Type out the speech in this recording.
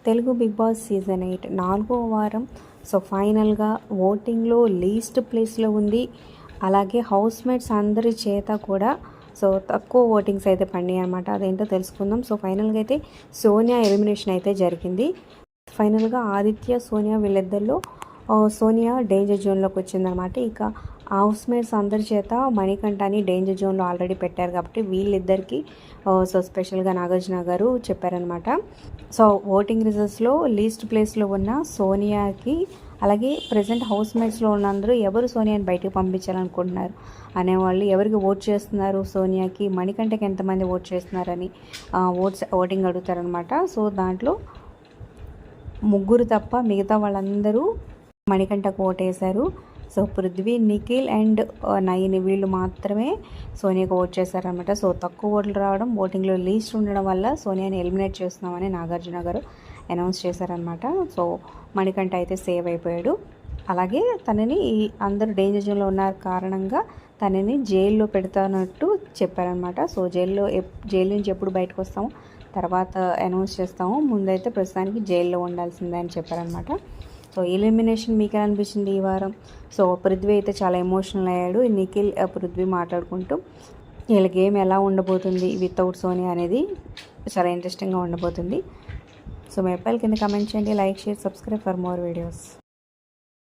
Telugu big boss season 8 4వ వారం. So ఫైనల్గా ఓటింగ్లో లీస్ట్ ప్లేస్లో ఉంది. అలాగే హౌస్ మేట్స్ అందరి చేత కూడా సో తక్కువ ఓటింగ్స్ అయితే పడినాయి అనమాట. అదేంటో తెలుసుకుందాం. సో ఫైనల్గా అయితే సోనియా ఎలిమినేషన్ అయితే జరిగింది. ఫైనల్గా ఆదిత్య సోనియా వీళ్ళిద్దరిలో సోనియా డేంజర్ జోన్లోకి వచ్చిందనమాట. ఇక హౌస్ మేట్స్ అందరి చేత మణికంఠని డేంజర్ జోన్లో ఆల్రెడీ పెట్టారు కాబట్టి వీళ్ళిద్దరికి సో స్పెషల్గా నాగార్జున గారు చెప్పారనమాట. సో ఓటింగ్ రిజల్ట్స్లో లీస్ట్ ప్లేస్లో ఉన్న సోనియాకి, అలాగే ప్రజెంట్ హౌస్ మేట్స్లో ఉన్నందరూ ఎవరు సోనియాని బయటకు పంపించాలనుకుంటున్నారు అనేవాళ్ళు ఎవరికి ఓట్ చేస్తున్నారు, సోనియాకి మణికంఠకి ఎంతమంది ఓట్ చేస్తున్నారని ఓటింగ్ అడుగుతారనమాట. సో దాంట్లో ముగ్గురు తప్ప మిగతా వాళ్ళందరూ మణికంఠకు ఓటేశారు. సో పృథ్వీ, నిఖిల్ అండ్ నయని వీళ్ళు మాత్రమే సోనియాకు ఓట్ చేశారనమాట. సో తక్కువ ఓట్లు రావడం, ఓటింగ్లో లీస్ట్ ఉండడం వల్ల సోనియాని ఎలిమినేట్ చేస్తున్నామని నాగార్జున గారు అనౌన్స్ చేశారనమాట. సో మణికంఠ అయితే సేవ్ అయిపోయాడు. అలాగే తనని అందరూ డేంజర్ జోన్లో ఉన్న కారణంగా తనని జైల్లో పెడతానట్టు చెప్పారనమాట. సో జైలు నుంచి ఎప్పుడు బయటకు వస్తామో తర్వాత అనౌన్స్ చేస్తాము, ముందైతే ప్రస్తుతానికి జైల్లో ఉండాల్సిందే అని చెప్పారనమాట. సో ఎలిమినేషన్ మీకు ఎలా అనిపించింది ఈ వారం? సో పృథ్వీ అయితే చాలా ఎమోషనల్ అయ్యాడు. నిఖిల్ పృథ్వీ మాట్లాడుకుంటూ వీళ్ళ గేమ్ ఎలా ఉండబోతుంది వితౌట్ సోనియా అనేది చాలా ఇంట్రెస్టింగ్గా ఉండబోతుంది. సో మీ అబ్బాయిల కింద కమెంట్ చేయండి, like, share, subscribe for more videos.